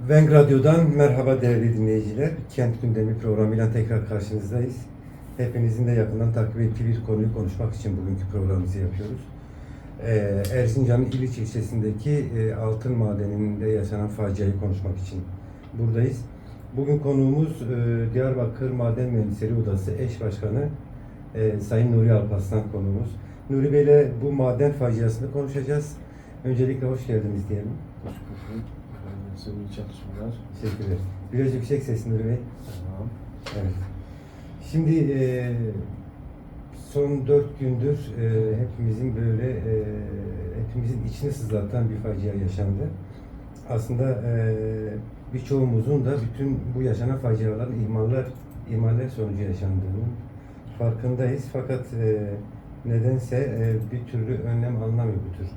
Venk Radyo'dan merhaba değerli dinleyiciler. Kent Gündemi programıyla tekrar karşınızdayız. Hepinizin de yakından takip ettiği bir konuyu konuşmak için bugünkü programımızı yapıyoruz. Erzincan'ın İliç ilçesindeki altın madeninde yaşanan faciayı konuşmak için buradayız. Bugün konuğumuz Diyarbakır Maden Mühendisleri Odası Eş Başkanı Sayın Nuri Alparslan konuğumuz. Nuri Bey'le bu maden faciasını konuşacağız. Öncelikle hoş geldiniz diyelim. Hoş bulduk. Senin iyi çalışmalar. Teşekkürler. Biraz yüksek sesli Nuri Bey. Tamam. Evet. Şimdi son 4 gündür hepimizin böyle hepimizin içini sızlatan bir facia yaşandı. Aslında birçoğumuzun da bütün bu yaşanan faciaların ihmaller sonucu yaşandığının farkındayız. Fakat nedense bir türlü önlem alınamıyor bu tür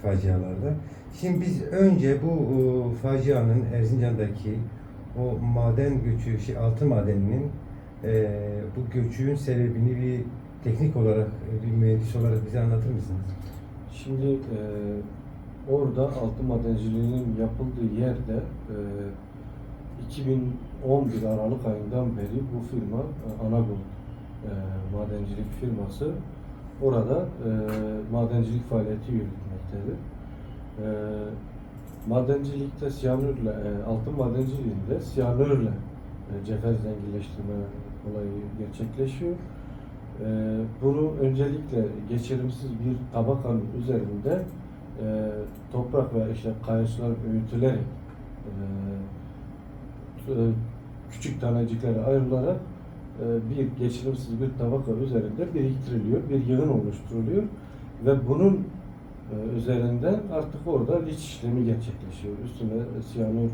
facialarda. Şimdi biz önce bu facianın Erzincan'daki o maden göçü, altın madeninin bu göçün sebebini bir teknik olarak, bir mühendis olarak bize anlatır mısınız? Şimdi orada altın madenciliğinin yapıldığı yerde 2011 Aralık ayından beri bu firma Anagol madencilik firması orada madencilik faaliyeti yürütmektedir. Madencilikte siyanürle, altın madenciliğinde siyanürle cevher zenginleştirme olayı gerçekleşiyor. Bunu öncelikle geçirimsiz bir tabakanın üzerinde toprak ve işte kayaçlar öğütülerek küçük taneciklere ayrılarak bir geçirimsiz bir tabaka üzerinde biriktiriliyor, bir yığın oluşturuluyor ve bunun üzerinden artık orada liç işlemi gerçekleşiyor. Üstüne siyanür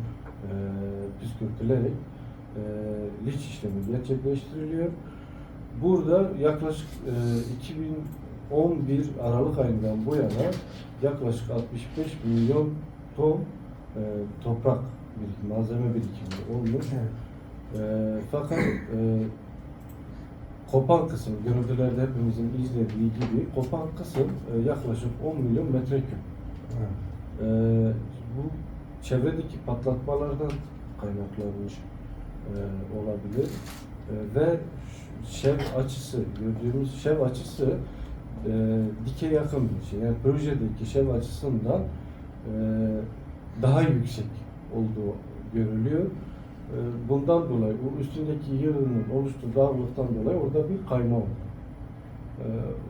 püskürtülerek liç işlemi gerçekleştiriliyor. Burada yaklaşık 2011 Aralık ayından bu yana yaklaşık 65 milyon ton toprak birikimi, malzeme birikimi olmuş. Fakat kopan kısım, görüntülerde hepimizin izlediği gibi kopan kısım yaklaşık 10 milyon metreküp. Bu çevredeki patlatmalardan kaynaklanmış olabilir. Ve şev açısı, gördüğümüz şev açısı dike yakın bir şey. Yani projedeki şev açısından daha yüksek olduğu görülüyor. Bundan dolayı bu üstündeki yığının oluşturduğu dağınıklıktan dolayı orada bir kayma oldu.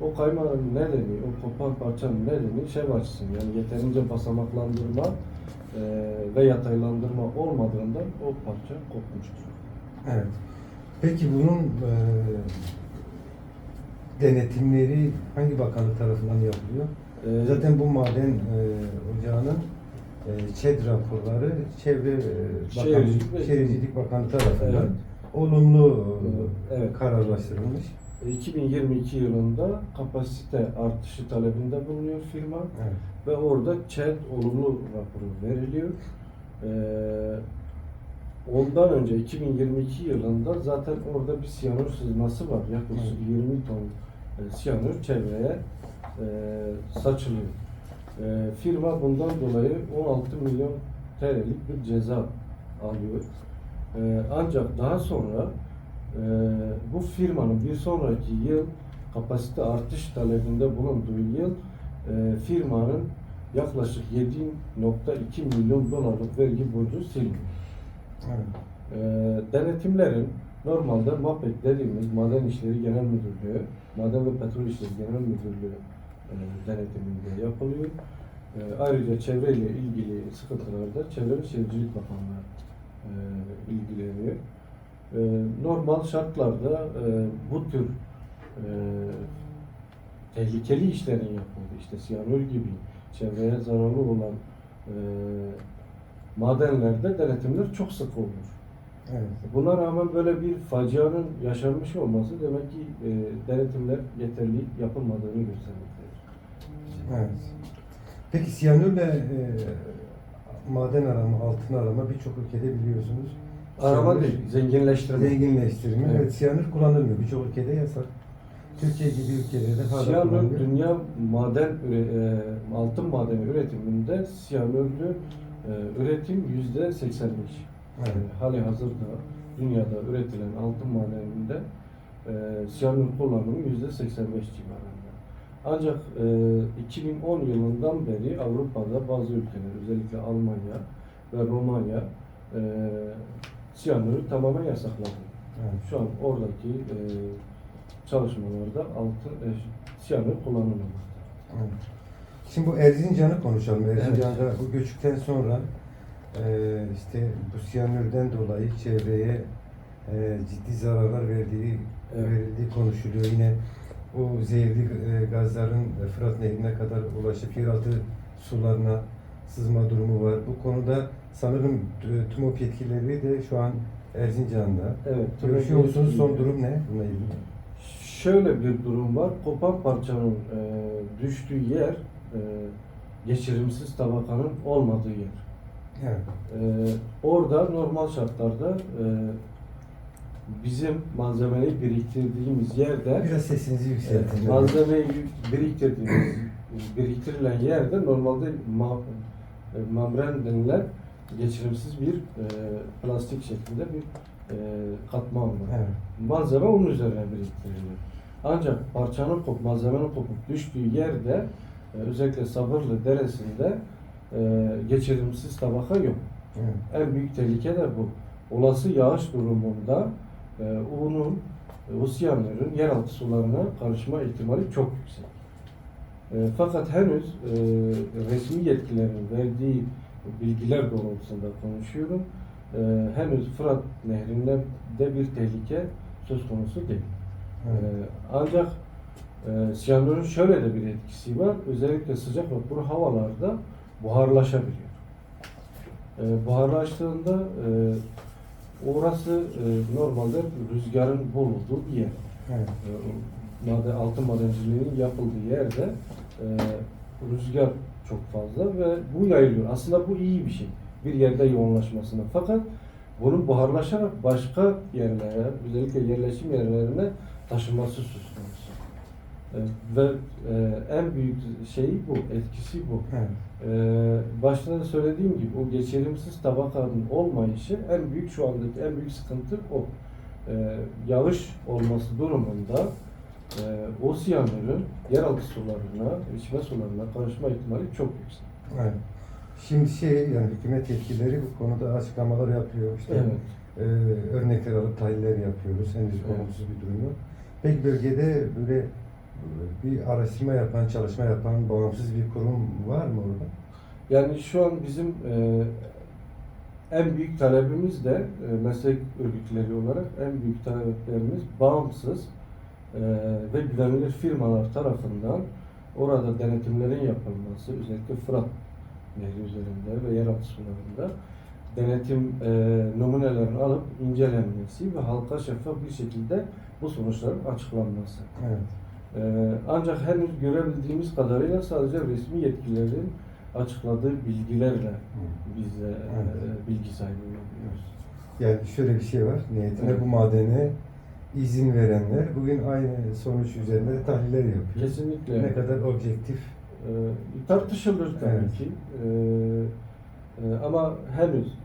O kaymanın nedeni, o kopan parçanın nedeni şev açısının yani yeterince basamaklandırma ve yataylandırma olmadığından o parça kopmuştur. Evet. Peki bunun denetimleri hangi bakanlık tarafından yapılıyor? Zaten bu maden ocağının ÇED raporları Şehircilik Bakanlığı tarafından olumlu kararlaştırılmış. 2022 yılında kapasite artışı talebinde bulunuyor firma ve orada ÇED olumlu raporu veriliyor. Ondan önce 2022 yılında zaten orada bir siyanür sızması var. Yaklaşık 20 ton siyanür çevreye saçılıyor. Firma bundan dolayı 16 milyon TL'lik bir ceza alıyor. Ancak daha sonra bu firmanın bir sonraki yıl kapasite artış talebinde bulunduğu yıl firmanın yaklaşık 7,2 milyon dolarlık vergi borcu siliniyor. Denetimlerin normalde MAPEK dediğimiz Maden İşleri Genel Müdürlüğü, Maden ve Petrol İşleri Genel Müdürlüğü denetiminde yapılıyor. Ayrıca çevreyle ilgili sıkıntılarda Çevre ve Şehircilik Bakanlığı ilgileniyor. Normal şartlarda bu tür tehlikeli işlerin yapıldığı, işte siyanür gibi çevreye zararlı olan madenlerde denetimler çok sık olur. Evet. Buna rağmen böyle bir facianın yaşanmış olması demek ki denetimler yeterli yapılmadığını göstermektedir. Evet. Peki siyanürle maden arama, altın arama birçok ülkede biliyorsunuz. Arama değil, zenginleştirme. Zenginleştirme. Evet. Evet, siyanür kullanılmıyor. Birçok ülkede yasak. Türkiye gibi ülkelerde hala Siyanür kullanılıyor. dünya altın madeni üretiminde siyanürlü Üretim %85. Evet. Hali hazırda dünyada üretilen altın madeninde siyanür kullanımı %85 civarında. Ancak 2010 yılından beri Avrupa'da bazı ülkeler, özellikle Almanya ve Romanya siyanürü tamamen yasakladı. Evet. Şu an oradaki çalışmalarda siyanür kullanılmamakta. Evet. Şimdi bu Erzincan'ı konuşalım. Erzincan'da bu göçükten sonra işte bu siyanürden dolayı çevreye ciddi zararlar verildiği konuşuluyor. Yine o zehirli gazların Fırat Nehri'ne kadar ulaşıp yeraltı sularına sızma durumu var. Bu konuda sanırım TÜMOP yetkilileri de şu an Erzincan'da. Evet. Görüşüyor musunuz? Son durum ne bununla ilgili? Şöyle bir durum var. Kopan parçanın düştüğü yer geçirimsiz tabakanın olmadığı yer. Evet. Orada normal şartlarda bizim malzemeyi biriktirdiğimiz yerde Biraz sesinizi yükseltin. malzemeyi biriktirilen yerde normalde membran denilen geçirimsiz bir plastik şeklinde bir katman var. Evet. Malzeme onun üzerine biriktiriliyor. Ancak malzemenin kopup düştüğü yerde özellikle Sabırlı Deresi'nde geçirimsiz tabaka yok. Evet. En büyük tehlike de bu. Olası yağış durumunda o siyanürün yeraltı sularına karışma ihtimali çok yüksek. Fakat henüz resmi yetkililerin verdiği bilgiler doğrultusunda konuşuyorum. Henüz Fırat Nehri'nde de bir tehlike söz konusu değil. Evet. Ancak siyanürün şöyle de bir etkisi var. Özellikle sıcak ve kuru havalarda buharlaşabiliyor. Buharlaştığında orası normalde rüzgarın bol olduğu bir yer. Evet. Altın madenciliğinin yapıldığı yerde rüzgar çok fazla ve bu yayılıyor. Aslında bu iyi bir şey. Bir yerde yoğunlaşmasına. Fakat bunun buharlaşarak başka yerlere, özellikle yerleşim yerlerine taşınması söz konusu. Ve en büyük şeyi bu, etkisi bu. Evet. Başta da söylediğim gibi o geçirimsiz tabakanın olmayışı şu andaki en büyük sıkıntı o. Yağış olması durumunda o siyanürün yeraltı sularına, içme sularına karışma ihtimali çok yüksek. Evet. Şimdi yani hükümet yetkilileri bu konuda açıklamalar yapıyor. İşte Evet. Örnekler alıp tahliller yapıyoruz. Henüz Evet. olumsuz bir durum yok. Peki bölgede böyle bir araştırma yapan, çalışma yapan bağımsız bir kurum var mı orada? Yani şu an bizim en büyük talebimiz de meslek örgütleri olarak en büyük taleplerimiz bağımsız ve güvenilir firmalar tarafından orada denetimlerin yapılması, özellikle Fırat Nehri üzerinde ve yeraltı sularında denetim numunelerini alıp incelenmesi ve halka şeffaf bir şekilde bu sonuçların açıklanması. Evet. Ancak henüz görebildiğimiz kadarıyla sadece resmi yetkililerin açıkladığı bilgilerle biz de bilgi sahibi oluyoruz. Yani şöyle bir şey var. Niyetine Evet. bu madene izin verenler bugün aynı sonuç üzerinde de tahliller yapıyor. Kesinlikle. Ne kadar objektif. Tartışılır tabii Evet. ki. Ama henüz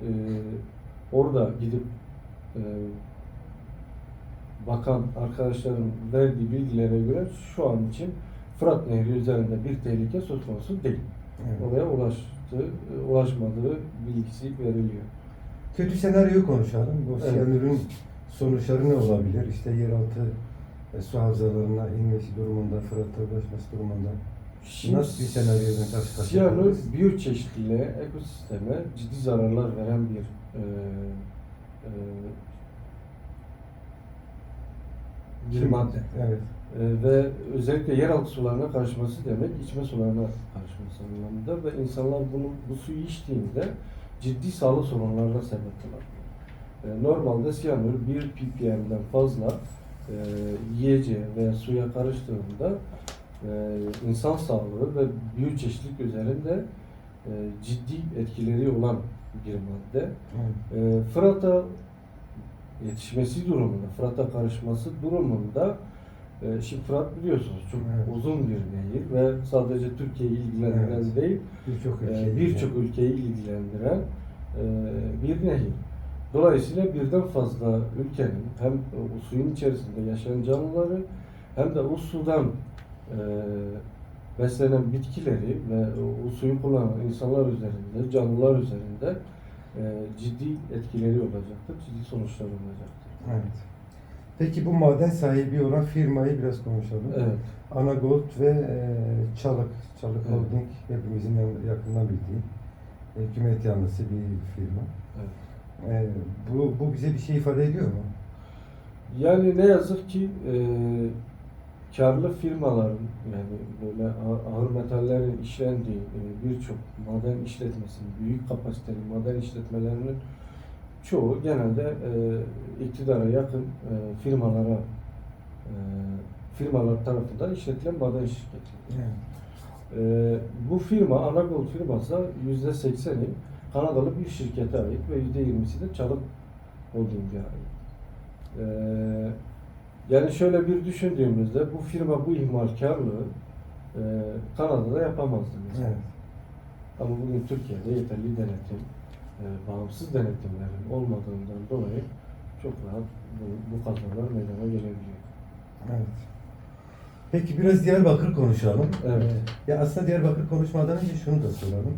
orada gidip bakan arkadaşların verdiği bilgilere göre şu an için Fırat Nehri üzerinde bir tehlike söz konusu değil. Evet. Oraya ulaşmadığı bilgisi veriliyor. Kötü senaryoyu konuşalım. Bu Evet. siyanürün sonuçları ne olabilir? İşte yeraltı su havzalarına inmesi durumunda, Fırat'a ulaşması durumunda. Nasıl bir senaryodan karşı karşıya Siyanür kalırız? biyoçeşitliliğe, ekosisteme ciddi zararlar veren bir madde. Evet. Ve özellikle yeraltı sularına karışması demek içme sularına karışması anlamında ve insanlar bu suyu içtiğinde ciddi sağlık sorunlarına sebep olabilir. Normalde siyanür 1 ppm'den fazla yiyeceğe veya suya karıştığında insan sağlığı ve biyoçeşitlilik üzerinde ciddi etkileri olan bir madde. Evet. Fırat'a yetişmesi durumunda, Fırat'a karışması durumunda Şimdi Fırat biliyorsunuz çok Evet. uzun bir nehir ve sadece Türkiye'yi ilgilendiren Evet. değil, Birçok ülkeyi birçok ülkeyi ilgilendiren bir nehir. Dolayısıyla birden fazla ülkenin hem o suyun içerisinde yaşayan canlıları hem de o sudan beslenen bitkileri ve o suyu kullanan insanlar üzerinde, canlılar üzerinde ciddi etkileri olacaktır, ciddi sonuçlar olacaktır. Evet. Peki bu maden sahibi olan firmayı biraz konuşalım. Evet. Anagold ve Çalık Evet. Holding hepimizin yakından bildiği hükümet yanlısı bir firma. Evet. Bu bize bir şey ifade ediyor mu? Yani ne yazık ki karlı firmaların yani böyle ağır metallerin işlendiği birçok maden işletmesinin, büyük kapasiteli maden işletmelerinin çoğu genelde iktidara yakın firmalar tarafından işletilen maden şirketleri. Evet. Bu firma, Anagold firması %80'i Kanadalı bir şirkete ait ve %20'si de Çalık Holding'e ait. Yani şöyle bir düşündüğümüzde bu firma bu ihmalkarlığı Kanada'da yapamazdı mesela. Evet. Ama bugün Türkiye'de yeterli denetim, bağımsız denetimlerin olmadığından dolayı çok rahat bu kazalar meydana gelebiliyor. Evet. Peki biraz Diyarbakır konuşalım. Evet. Ya aslında Diyarbakır konuşmadan önce şunu da soralım.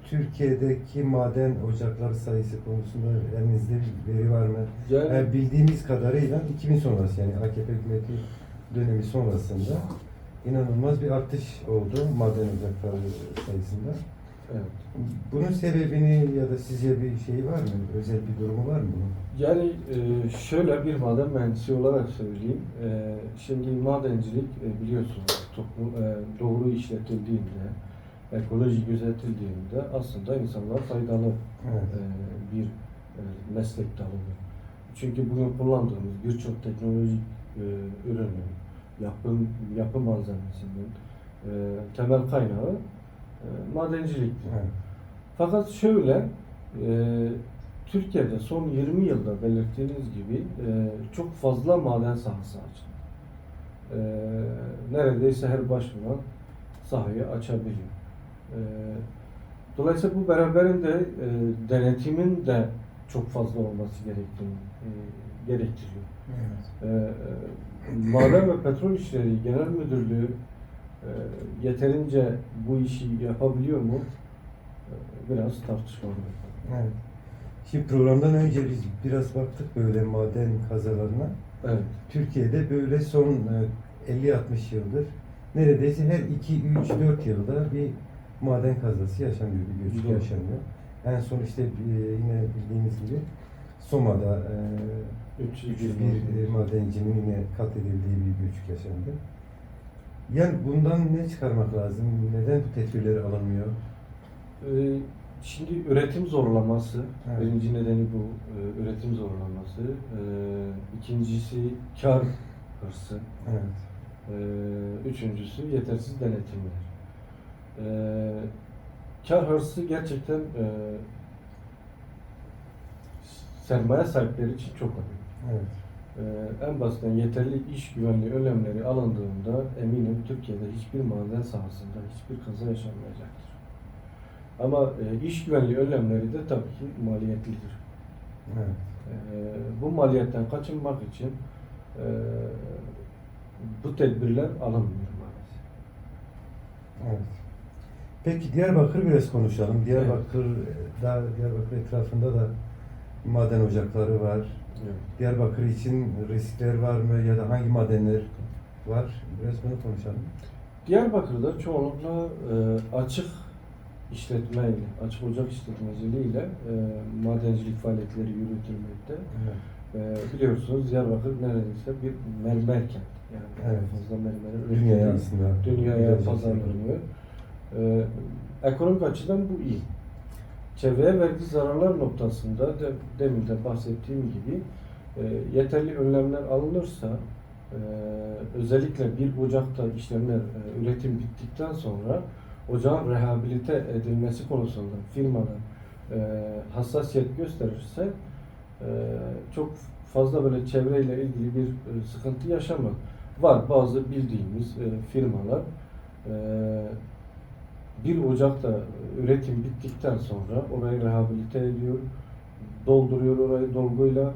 Türkiye'deki maden ocakları sayısı konusunda elinizde bir veri var mı? Yani Bildiğimiz kadarıyla 2000 sonrası yani AKP hükümeti dönemi sonrasında inanılmaz bir artış oldu maden ocakları sayısında. evet. Bunun sebebini ya da sizce bir şeyi var mı? Özel bir durumu var mı bunun? Yani şöyle bir maden mühendisi olarak söyleyeyim. Şimdi madencilik biliyorsunuz doğru işletildiğinde, ekoloji gözetildiğinde aslında insanlar faydalı Evet. bir meslek dalıdır. Çünkü bugün kullandığımız birçok teknolojik ürünün, yapı malzemesinin temel kaynağı madenciliktir. Evet. Fakat şöyle, Türkiye'de son 20 yılda belirttiğiniz gibi çok fazla maden sahası açıldı. Neredeyse her başvuran sahayı açabiliyor. Dolayısıyla bu beraberinde denetimin de çok fazla olması gerektiğini gerektiriyor. Evet. Maden ve Petrol İşleri Genel Müdürlüğü yeterince bu işi yapabiliyor mu? Biraz tartışmalı. Evet. Şimdi programdan önce biz biraz baktık böyle maden kazalarına. Evet. Türkiye'de böyle son 50-60 yıldır neredeyse her 2-3-4 yılda bir maden kazası yaşanıyor, bir göçük Doğru. yaşanıyor. En son işte yine bildiğiniz gibi Soma'da bir madencinin yine katledildiği bir göçük yaşandı. Yani bundan ne çıkarmak lazım? Neden bu tedbirleri alınmıyor? Şimdi üretim zorlaması, Evet. birinci nedeni bu, üretim zorlaması. İkincisi kar hırsı. Evet. Üçüncüsü yetersiz denetimler. Kar hırsı gerçekten sermaye sahipleri için çok önemli. Evet. En basitten yeterli iş güvenliği önlemleri alındığında eminim Türkiye'de hiçbir maden sahasında hiçbir kaza yaşanmayacaktır. Ama iş güvenliği önlemleri de tabii ki maliyetlidir. Evet. Bu maliyetten kaçınmak için bu tedbirler alınmıyor maalesef. Evet. Peki Diyarbakır biraz konuşalım. Diyarbakır etrafında da maden ocakları var. Evet. Diyarbakır için riskler var mı ya da hangi madenler var? Biraz bunu konuşalım. Diyarbakır'da çoğunlukla açık işletmeyle, açık ocak işletmeciliğiyle madencilik faaliyetleri yürütülmekte. Evet. Biliyorsunuz Diyarbakır neredeyse bir mermer kent. Yani Evet. fazla mermerin Dünyaya üretildiği, aslında. dünyaya ihracat pazarlanıyor. Ekonomik açıdan bu iyi. Çevreye verdiği zararlar noktasında demin de bahsettiğim gibi yeterli önlemler alınırsa özellikle bir ocakta işlemler, üretim bittikten sonra ocağın rehabilite edilmesi konusunda firmalar hassasiyet gösterirse çok fazla böyle çevreyle ilgili bir sıkıntı yaşamadı. Var bazı bildiğimiz firmalar 1 Ocak'ta üretim bittikten sonra orayı rehabilite ediyor, dolduruyor orayı dolguyla,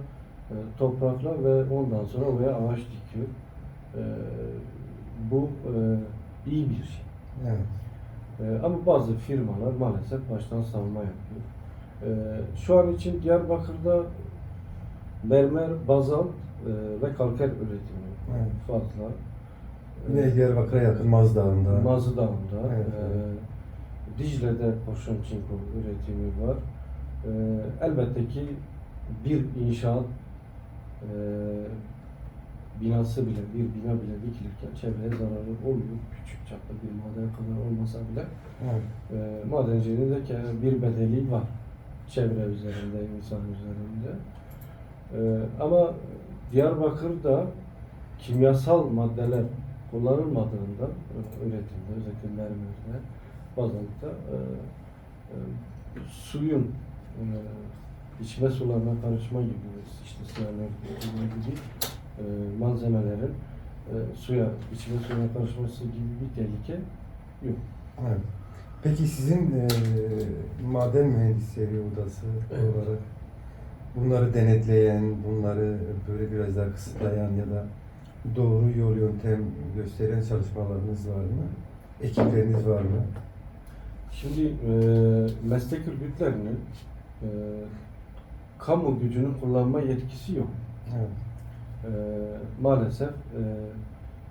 toprakla ve ondan sonra oraya ağaç dikiyor. Bu iyi bir şey. Evet. Ama bazı firmalar maalesef baştan savunma yapıyor. Şu an için Diyarbakır'da mermer, bazalt ve kalker üretimi Evet. fazla. Yine Diyarbakır'a yakın Maz Dağı'nda. Mazı Dağı'nda, Evet, Dicle'de kurşun çinko üretimi var. Elbette ki bir inşaat binası bile, bir bina bile dikilirken çevreye zararı oluyor. Küçük çapta bir maden kadar olmasa bile. Evet. Madenciliğin de bir bedeli var. Çevre üzerinde, insan üzerinde. Ama Diyarbakır'da kimyasal maddeler kullanılmadığında üretimde, özellikle mermerde, bazaltta suyun içme sularına karışma gibi, işte siyanür gibi malzemelerin içme suyuna karışması gibi bir tehlike yok. Evet. Peki sizin maden mühendisleri odası Evet. olarak bunları denetleyen, bunları böyle biraz daha kısıtlayan ya da doğru yol yöntem gösteren çalışmalarınız var mı? Ekipleriniz var mı? Şimdi meslek örgütlerinin kamu gücünü kullanma yetkisi yok. Evet. Maalesef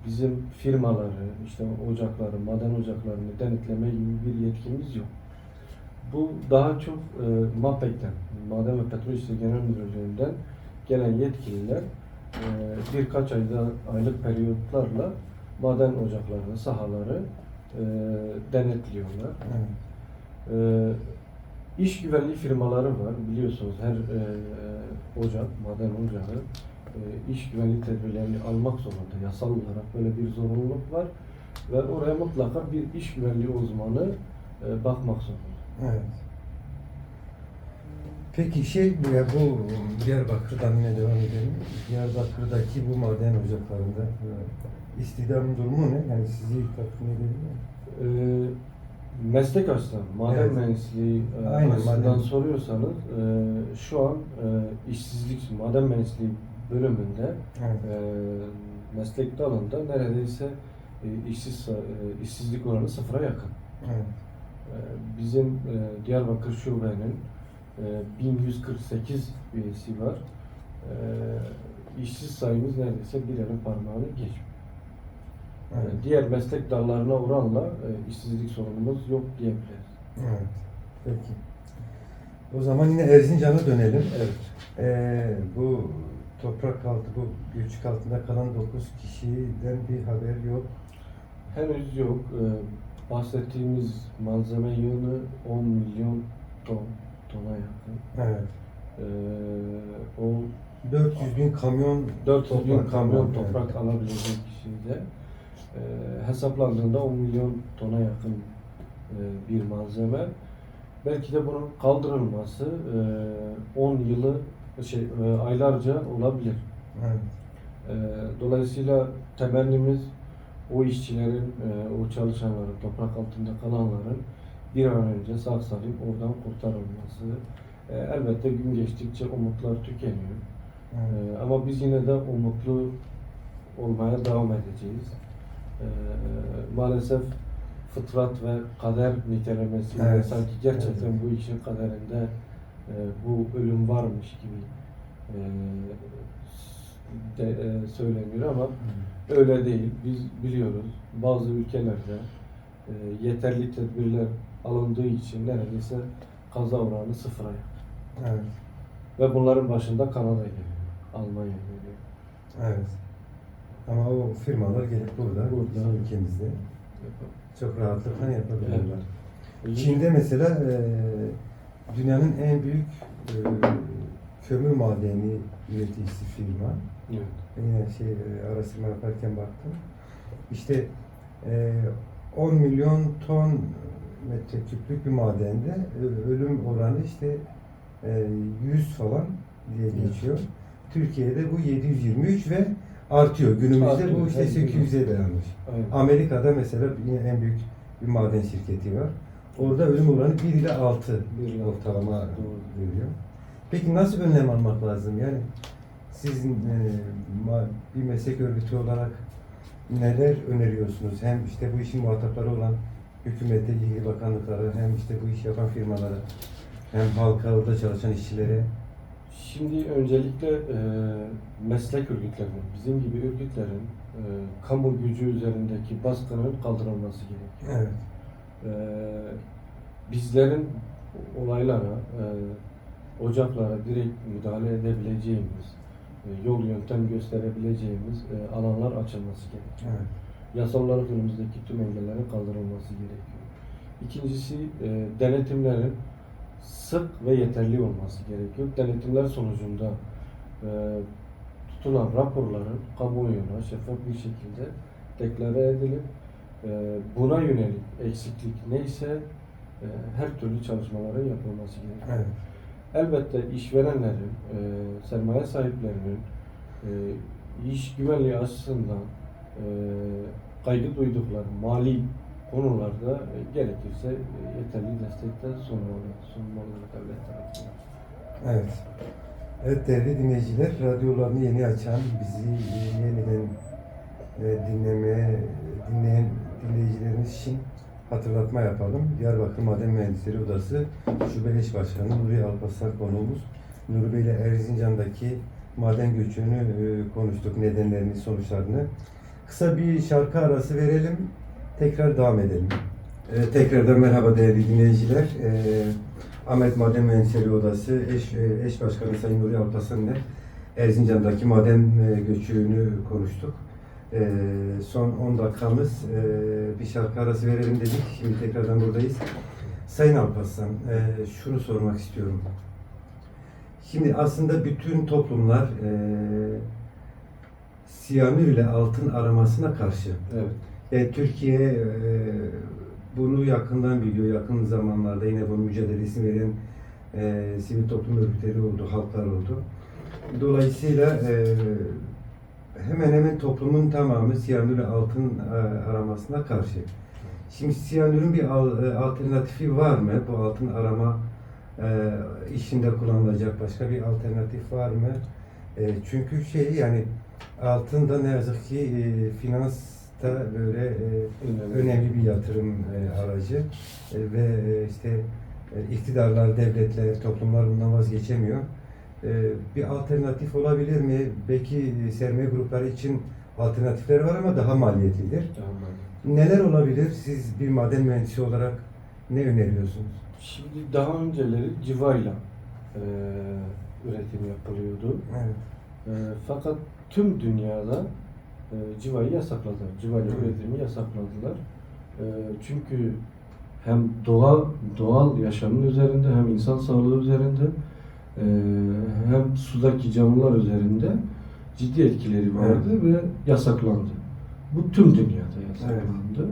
bizim firmaları, işte ocakları, maden ocaklarını denetleme gibi bir yetkimiz yok. Bu daha çok MAPEK'ten, Maden ve Petrol İşleri Genel Müdürlüğü'nden gelen yetkililer birkaç aylık periyotlarla maden ocaklarını, sahaları denetliyorlar. Evet. İş güvenliği firmaları var. Biliyorsunuz her ocak, maden ocağı iş güvenliği tedbirlerini almak zorunda. Yasal olarak böyle bir zorunluluk var. Ve oraya mutlaka bir iş güvenliği uzmanı bakmak zorunda. Evet. Peki bu Diyarbakır'dan yine devam edelim. Diyarbakır'daki bu maden ocaklarında istihdam durumu ne? Yani sizi tatmin ediyor mu? Meslek açısından, maden Evet. mühendisliği Aynen, açısından maden. soruyorsanız şu an maden mühendisliği bölümünde Evet. meslek dalında neredeyse işsizlik oranı sıfıra yakın. Evet. Bizim Diyarbakır Şube'nin 1148 üyesi var. İşsiz sayımız neredeyse bir elin parmağını geçmiyor. Evet. Diğer meslek dallarına oranla işsizlik sorunumuz yok diyebiliriz. Evet. Peki. O zaman yine Erzincan'a dönelim. Evet. Bu toprak altı, bu göçük altında kalan 9 kişiden bir haber yok. Henüz yok. Bahsettiğimiz malzeme yığını 10 milyon tona yakın. Evet. O 400 bin kamyon 400 bin toprak, kamyon evet. toprak alabilecek şeyde hesaplandığında 10 milyon tona yakın bir malzeme. Belki de bunun kaldırılması 10 yılı aylarca olabilir. Evet. Dolayısıyla temennimiz o işçilerin, o çalışanların, toprak altında kalanların bir an önce sağ salim oradan kurtarılması. Elbette gün geçtikçe umutlar tükeniyor. Evet. Ama biz yine de umutlu olmaya devam edeceğiz. Maalesef fıtrat ve kader nitelemesiyle Evet. sanki gerçekten bu işin kaderinde bu ölüm varmış gibi söyleniyor ama öyle değil. Biz biliyoruz bazı ülkelerde yeterli tedbirler alındığı için neredeyse kaza oranı sıfıra yakın. Evet. Ve bunların başında Kanada geliyor, Almanya geliyor. Evet. Ama o firmalar gelip burada bizim ülkemizde çok rahatlıkla yapabiliyorlar. Evet. Çin'de mesela dünyanın en büyük kömür madeni üreticisi firma. Evet. Yine araştırma yaparken baktım. İşte 10 milyon ton metreküplük bir madende ölüm oranı işte 100 falan. diye geçiyor. Türkiye'de bu 723 ve artıyor. Günümüzde Artıyor, bu işte her gün 800'e dayanmış. Aynen. Amerika'da mesela yine en büyük bir maden şirketi var. Orada ölüm oranı 1 ile 6 1 ile 6 ortalama doğru. veriyor. Peki nasıl önlem almak lazım? Yani sizin bir meslek örgütü olarak neler öneriyorsunuz? Hem işte bu işin muhatapları olan hükümete, ilgili bakanlıklara, hem işte bu iş yapan firmalara, hem halka, orada çalışan işçilere. Şimdi öncelikle meslek örgütlerinin, bizim gibi örgütlerin kamu gücü üzerindeki baskının kaldırılması gerekiyor. Evet. Bizlerin olaylara, ocaklara direkt müdahale edebileceğimiz, yol yöntem gösterebileceğimiz alanlar açılması gerekiyor. Evet. Yasal olarak önümüzdeki tüm engellerin kaldırılması gerekiyor. İkincisi, denetimlerin sık ve yeterli olması gerekiyor. Denetimler sonucunda tutulan raporların kamuoyuna şeffaf bir şekilde deklare edilip buna yönelik eksiklik neyse her türlü çalışmaların yapılması gerekiyor. Evet. Elbette işverenlerin, sermaye sahiplerinin iş güvenliği açısından kaygı duydukları mali konularda gerekirse yeterli destekler sunulmalı devlet tarafından. Evet. Evet değerli dinleyiciler, radyolarını yeni açan, bizi yeniden dinleyen dinleyicilerimiz için hatırlatma yapalım. Diyarbakır Maden Mühendisleri Odası Şube Eş Başkanı Nuri Alparslan konuğumuz. Nuri Bey ile Erzincan'daki maden göçünü konuştuk, nedenlerini, sonuçlarını. Kısa bir şarkı arası verelim, tekrar devam edelim. Tekrardan merhaba değerli dinleyiciler. Ahmet Maden Mühendisleri Odası Eş Başkanı Sayın Nuri Alparslan ile Erzincan'daki maden göçünü konuştuk. Son 10 dakikamız bir şarkı arası verelim dedik. Şimdi tekrardan buradayız. Sayın Alparslan, şunu sormak istiyorum. Şimdi aslında bütün toplumlar siyanür ile altın aramasına karşı. Evet. Türkiye bunu yakından biliyor. Yakın zamanlarda yine bunun mücadelesini veren sivil toplum örgütleri oldu, halklar oldu. Dolayısıyla hemen hemen toplumun tamamı siyanür ile altın aramasına karşı. Şimdi siyanürün bir alternatifi var mı? Bu altın arama işinde kullanılacak başka bir alternatif var mı? Çünkü yani altın da ne yazık ki finansta böyle önemli bir yatırım aracı ve işte iktidarlar, devletler, toplumlar bundan vazgeçemiyor. Bir alternatif olabilir mi? Belki sermaye grupları için alternatifler var ama daha maliyetlidir. Neler olabilir? Siz bir maden mühendisi olarak ne öneriyorsunuz? Şimdi daha önceleri civayla üretim yapılıyordu. Evet. Fakat tüm dünyada civayı yasakladılar. Civayla üretimi yasakladılar. Çünkü hem doğal yaşamın üzerinde hem insan sağlığı üzerinde hem sudaki canlılar üzerinde ciddi etkileri vardı ve yasaklandı. Bu tüm dünyada yasaklandı.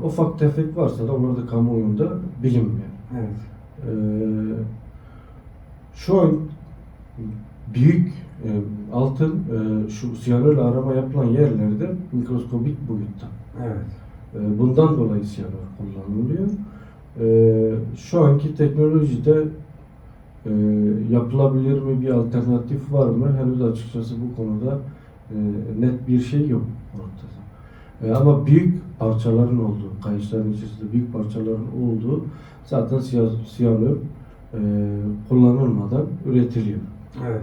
Ufak tefek varsa da onlar da kamuoyunda bilinmiyor. Evet. Şu an büyük altın şu siyanürle arama yapılan yerlerde mikroskobik boyutta. Evet. Bundan dolayı siyanür kullanılıyor. Şu anki teknolojide yapılabilir mi, bir alternatif var mı? Henüz açıkçası bu konuda net bir şey yok ortada. Ama büyük parçaların olduğu, kayışların içerisinde büyük parçaların olduğu zaten siyanür kullanılmadan üretiliyor. Evet.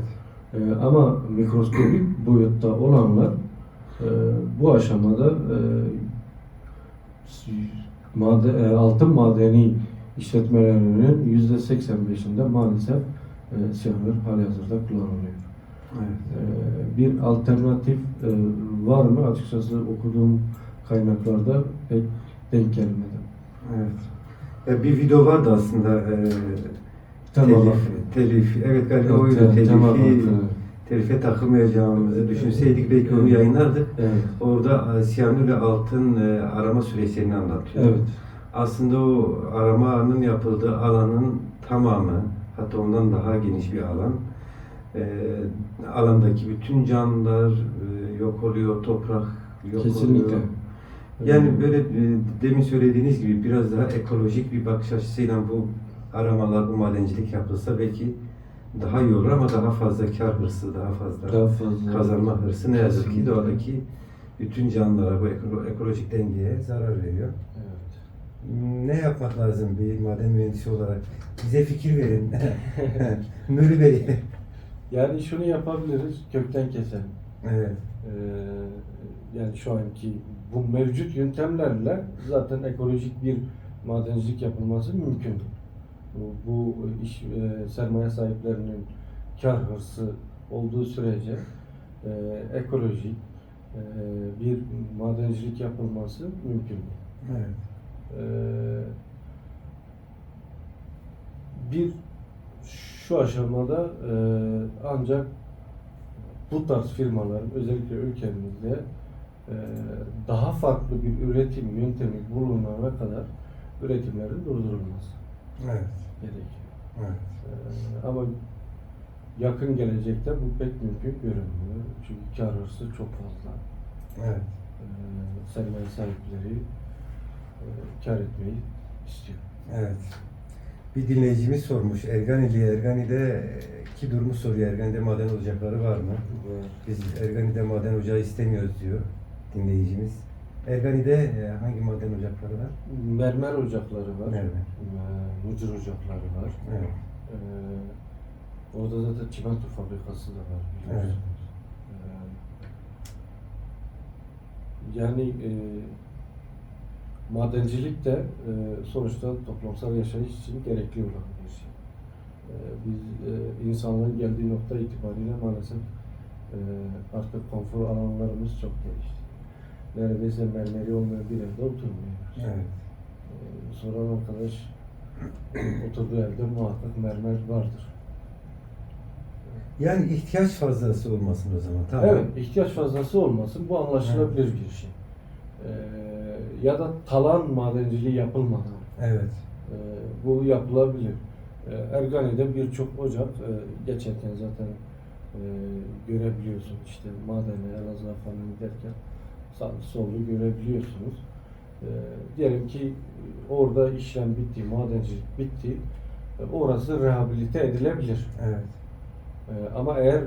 Ama mikroskobik boyutta olanlar bu aşamada altın madeni işletmelerinin %85'inde maalesef siyanür halihazırda kullanılıyor. Evet. Bir alternatif var mı? Açıkçası okuduğum kaynaklarda pek denk gelmedi. Evet. Bir video vardı aslında. Telif. Evet galiba oydu. Telife takılmayacağımızı düşünseydik belki onu yayınlardık. Evet. Orada siyanür ile altın arama süreçlerini anlatıyor. Evet. Aslında o aramanın yapıldığı alanın tamamı Hatta ondan daha geniş bir alan. Alandaki bütün canlılar yok oluyor, toprak yok Kesinlikle. oluyor. Yani böyle demin söylediğiniz gibi biraz daha ekolojik bir bakış açısıyla bu aramalar, bu madencilik yapılsa belki daha iyi olur ama daha fazla kar hırsı, daha fazla Daha fazla kazanma hırsı ne yazık ki Kesinlikle. doğadaki bütün canlılara, bu ekolojik dengeye zarar veriyor. Evet. Ne yapmak lazım bir maden mühendisi olarak? Bize fikir verin. Nuri Bey. Yani şunu yapabiliriz, kökten keselim. Evet. Yani şu anki bu mevcut yöntemlerle zaten ekolojik bir madencilik yapılması mümkün. Bu iş sermaye sahiplerinin kar hırsı olduğu sürece ekolojik bir madencilik yapılması mümkün. Evet. Bir şu aşamada ancak bu tarz firmaların özellikle ülkemizde daha farklı bir üretim yöntemi bulunana kadar üretimlerin durdurulması Evet. gerekiyor. Evet. Ama yakın gelecekte bu pek mümkün görünmüyor. Çünkü kar hırsı çok fazla. Evet. Sermaye sahipleri kar etmeyi istiyor. Evet. Bir dinleyicimiz sormuş. Ergani'deki durumu soruyor. Ergani'de maden ocakları var mı? Biz Ergani'de maden ocağı istemiyoruz diyor dinleyicimiz. Ergani'de hangi maden ocakları var? Mermer ocakları var. Mermer. Mucur ocakları var. Evet. Orada zaten çimento fabrikası da var biliyorsunuz. Yani madencilik de sonuçta toplumsal yaşayış için gerekli olan bir şey. Biz insanlığın geldiği nokta itibariyle maalesef artık konfor alanlarımız çok değişti. Neredeyse mermeri olmayan bir evde oturmuyoruz. Evet. Soran arkadaş oturduğu evde muhakkak mermer vardır. Yani ihtiyaç fazlası olmasın o zaman. Tamam. Evet, ihtiyaç fazlası olmasın. Bu anlaşılabilir bir şey. Ya da talan madenciliği yapılmadan Evet. bu yapılabilir. Ergani'de birçok ocak geçerken zaten görebiliyorsun işte madene, Elazığ'a falan giderken sağlı sollu görebiliyorsunuz. Diyelim ki orada işlem bitti, madencilik bitti. Orası rehabilite edilebilir. Evet. Ama eğer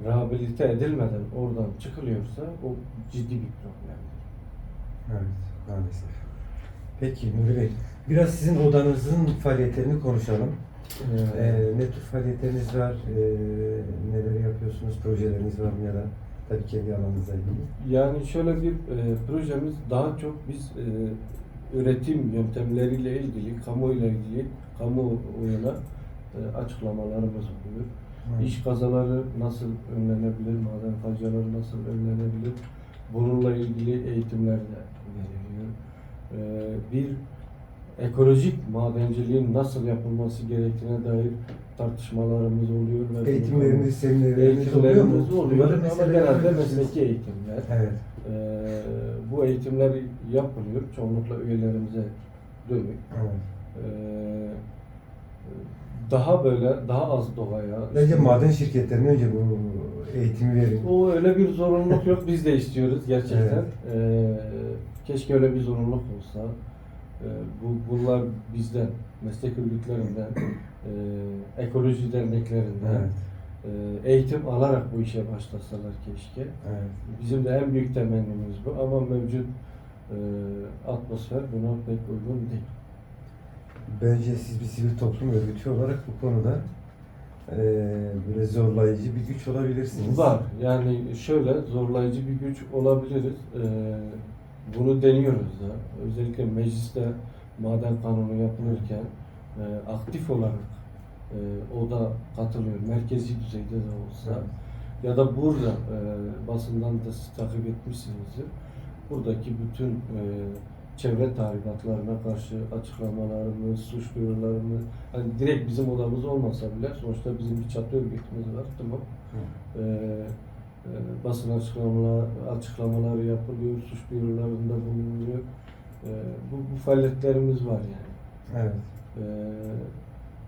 rehabilite edilmeden oradan çıkılıyorsa o ciddi bir problemdir. Evet. Maalesef. Peki Nuri Bey, biraz sizin odanızın faaliyetlerini konuşalım. Ne tür faaliyetleriniz var? Neler yapıyorsunuz? Projeleriniz var mı ya da tabii kendi alanınızla ilgili? Yani şöyle bir projemiz daha çok biz üretim yöntemleriyle ilgili, kamuoyuyla ilgili, kamuoyuna açıklamalarımız oluyor. Evet. İş kazaları nasıl önlenebilir, maden faciaları nasıl önlenebilir? Bununla ilgili eğitimler de veriliyor. Bir ekolojik madenciliğin nasıl yapılması gerektiğine dair tartışmalarımız oluyor. Ve Eğitimleriniz, seminerleriniz oluyor mu? eğitimlerimiz oluyor Bunları ama mesela genelde yapıyorsunuz. mesleki eğitimler. Evet. Bu eğitimler yapılıyor. Çoğunlukla üyelerimize dönük. Evet. Daha böyle, daha az doğaya. Bence maden şirketlerine önce bu eğitimi verin. O öyle bir zorunluluk yok. Biz de istiyoruz gerçekten. Keşke öyle bir zorunluluk olsa. Bunlar bizden, meslek örgütlerinden, ekoloji derneklerinden eğitim alarak bu işe başlasalar keşke. Evet. Bizim de en büyük temennimiz bu ama mevcut atmosfer buna pek uygun değil. Bence siz bir sivil toplum örgütü olarak bu konuda böyle zorlayıcı bir güç olabilirsiniz. Var. Yani şöyle zorlayıcı bir güç olabiliriz. Bunu deniyoruz da. Özellikle mecliste maden kanunu yapılırken aktif olarak o da katılıyor. Merkezi düzeyde de olsa. Evet. Ya da burada basından da siz takip etmişsinizdir. Buradaki bütün çevre tahribatlarına karşı açıklamalarımız, suç duyurularımız, hani direkt bizim odamız olmasa bile sonuçta bizim bir çatı örgütümüz var, tamam. Basın açıklamaları yapılıyor, suç duyurularında bulunuyor. Bu faaliyetlerimiz var yani. Evet.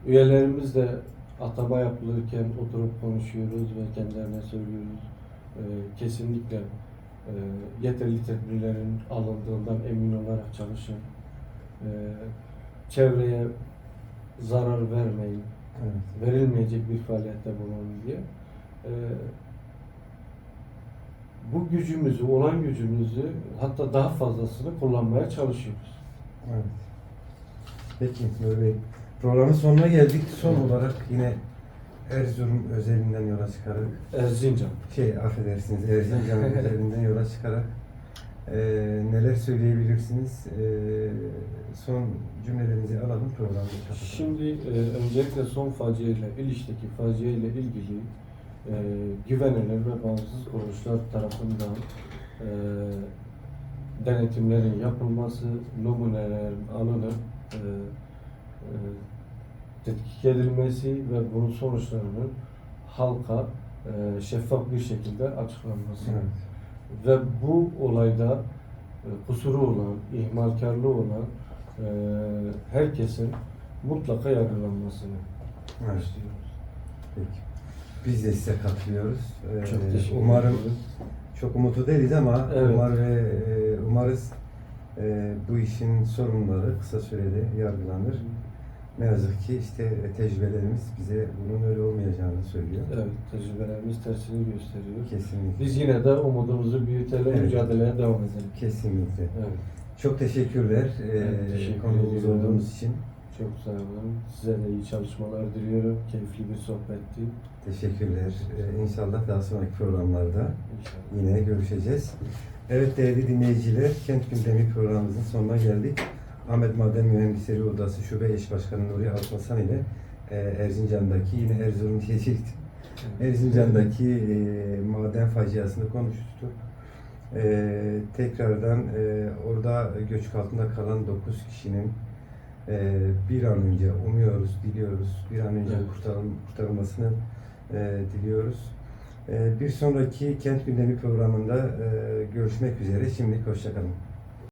Üyelerimiz de atama yapılırken oturup konuşuyoruz ve kendilerine söylüyoruz. Kesinlikle yeterli tedbirlerin alındığından emin olarak çalışın. Çevreye zarar vermeyin. Evet. Verilmeyecek bir faaliyette bulunun diye. Bu gücümüzü, olan gücümüzü, hatta daha fazlasını kullanmaya çalışıyoruz. Evet. Peki Nuri Bey, programın sonuna geldik. Son Evet. olarak yine Erzurum özelinden yola çıkarak, Erzincan. affedersiniz, Erzincan özelinden yola çıkarak neler söyleyebilirsiniz? Son cümlelerinizi alalım, programı kapatalım. Şimdi öncelikle son facia ile, İliç'teki facia ile ilgili güvenilir ve bağımsız kuruluşlar tarafından denetimlerin yapılması, numunelerin alınıp tetkik edilmesi ve bunun sonuçlarının halka şeffaf bir şekilde açıklanması. Evet. Ve bu olayda kusuru olan, ihmalkarlığı olan herkesin mutlaka yargılanmasını Evet. istiyoruz. Peki. Biz de size katılıyoruz. Çok teşekkür Umarım, ederim. çok umutlu değiliz ama Evet. umarız bu işin sorumluları kısa sürede yargılanır. Ne yazık ki işte tecrübelerimiz bize bunun öyle olmayacağını söylüyor. Evet, tecrübelerimiz tersini gösteriyor. Kesinlikle. Biz yine de umudumuzu büyütelim, Evet. mücadeleye devam edelim. Kesinlikle. Evet, Çok teşekkürler teşekkür konuğumuz ediyorum. olduğunuz için. çok sağ olun. Size de iyi çalışmalar diliyorum. Keyifli bir sohbetti. Teşekkürler. İnşallah daha sonraki programlarda İnşallah. yine görüşeceğiz. Evet değerli dinleyiciler, Kent Gündemi programımızın sonuna geldik. Ahmet Maden Mühendisleri Odası Şube Eş Başkanı Nuri Alparslan ile Erzincan'daki, yine Erzurum diyecektim, Erzincan'daki maden faciasını konuştuk. Tekrardan orada göçük altında kalan 9 kişinin bir an önce umuyoruz, diliyoruz, bir an önce Evet. kurtarılmasını diliyoruz. Bir sonraki Kent Gündemi programında görüşmek üzere. Şimdilik hoşça kalın.